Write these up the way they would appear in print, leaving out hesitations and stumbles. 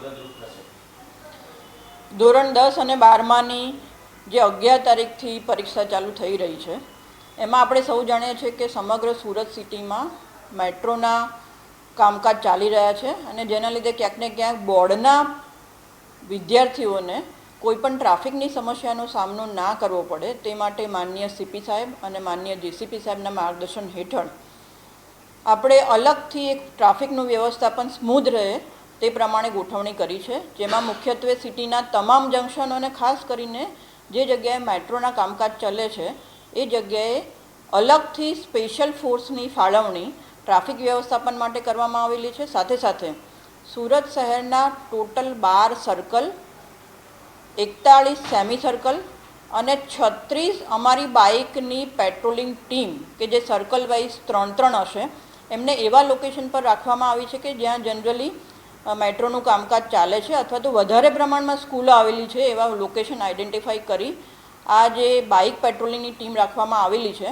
મદદરૂપ થશે? ધોરણ 10 અને 12માની જે 11 તારીખથી પરીક્ષા ચાલુ થઈ રહી છે એમાં આપણે સૌ જાણીએ છીએ કે સમગ્ર સુરત સિટીમાં મેટ્રોના કામકાજ ચાલી રહ્યા છે અને જેના લીધે ક્યાંક ને ક્યાંક બોર્ડના વિદ્યાર્થીઓને કોઈપણ ટ્રાફિકની સમસ્યાનો સામનો ના કરવો પડે તે માટે માનનીય સીપી સાહેબ અને માનનીય જીસીપી સાહેબના માર્ગદર્શન હેઠળ આપણે અલગથી એક ટ્રાફિકનું વ્યવસ્થાપન સ્મૂધ રહે તે પ્રમાણે ગોઠવણી કરી છે, જેમાં મુખ્યત્વે સિટીના તમામ જંકશનો અને ખાસ કરીને જે જગ્યાએ મેટ્રોના કામકાજ ચાલે છે એ જગ્યાએ અલગથી સ્પેશિયલ ફોર્સની ફાળવણી ટ્રાફિક વ્યવસ્થાપન માટે કરવામાં આવેલી છે। સાથે સાથે સુરત શહેરના ટોટલ 12 સર્કલ, 41 સેમી સર્કલ અને 36 અમારી બાઇકની પેટ્રોલિંગ ટીમ કે જે સર્કલ વાઇઝ 3-3 હશે એમને એવા લોકેશન પર રાખવામાં આવી છે કે જ્યાં જનરલી મેટ્રોનું કામકાજ ચાલે છે અથવા તો વધારે પ્રમાણમાં સ્કૂલો આવેલી છે એવા લોકેશન આઈડેન્ટિફાઈ કરી આ જે બાઇક પેટ્રોલિંગની ટીમ રાખવામાં આવેલી છે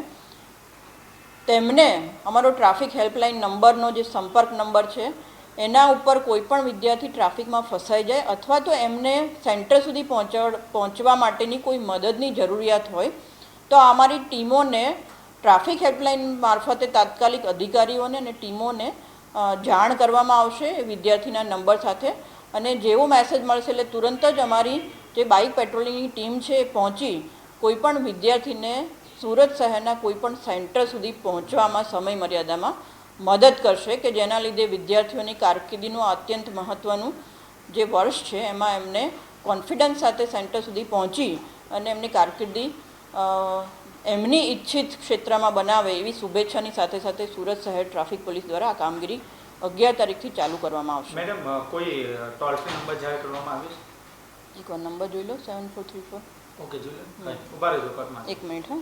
તેમને અમારો ટ્રાફિક હેલ્પલાઇન નંબરનો જે સંપર્ક નંબર છે એના ઉપર કોઈપણ વિદ્યાર્થી ટ્રાફિકમાં ફસાઈ જાય અથવા તો એમને સેન્ટર સુધી પહોંચવા માટેની કોઈ મદદની જરૂરિયાત હોય તો અમારી ટીમોને ટ્રાફિક હેલ્પલાઇન મારફતે તાત્કાલિક અધિકારીઓને અને ટીમોને જાણ કરવામાં આવશે વિદ્યાર્થીના નંબર સાથે અને જેવો મેસેજ મળશે એટલે તુરંત જ અમારી જે બાઇક પેટ્રોલિંગની ટીમ છે એ પહોંચી કોઈપણ વિદ્યાર્થીને સુરત શહેરના કોઈપણ સેન્ટર સુધી પહોંચવામાં સમય મર્યાદામાં મદદ કરશે કે જેના લીધે વિદ્યાર્થીઓની કારકિર્દીનું અત્યંત મહત્ત્વનું જે વર્ષ છે એમાં એમને કોન્ફિડન્સ સાથે સેન્ટર સુધી પહોંચી અને એમની કારકિર્દી એમની ઈચ્છિત ક્ષેત્રમાં બનાવે એવી શુભેચ્છાની સાથે સાથે સુરત શહેર ટ્રાફિક પોલીસ દ્વારા આ કામગીરી 11 તારીખથી ચાલુ કરવામાં આવશે। મેડમ, કોઈ ટોલ ફ્રી નંબર જાહેર કરવામાં આવ્યો છે? એકવાર નંબર જોઈ લો 7434। ઓકે, જોઈ લો, ઉભા રહેજો, એક મિનિટ હા।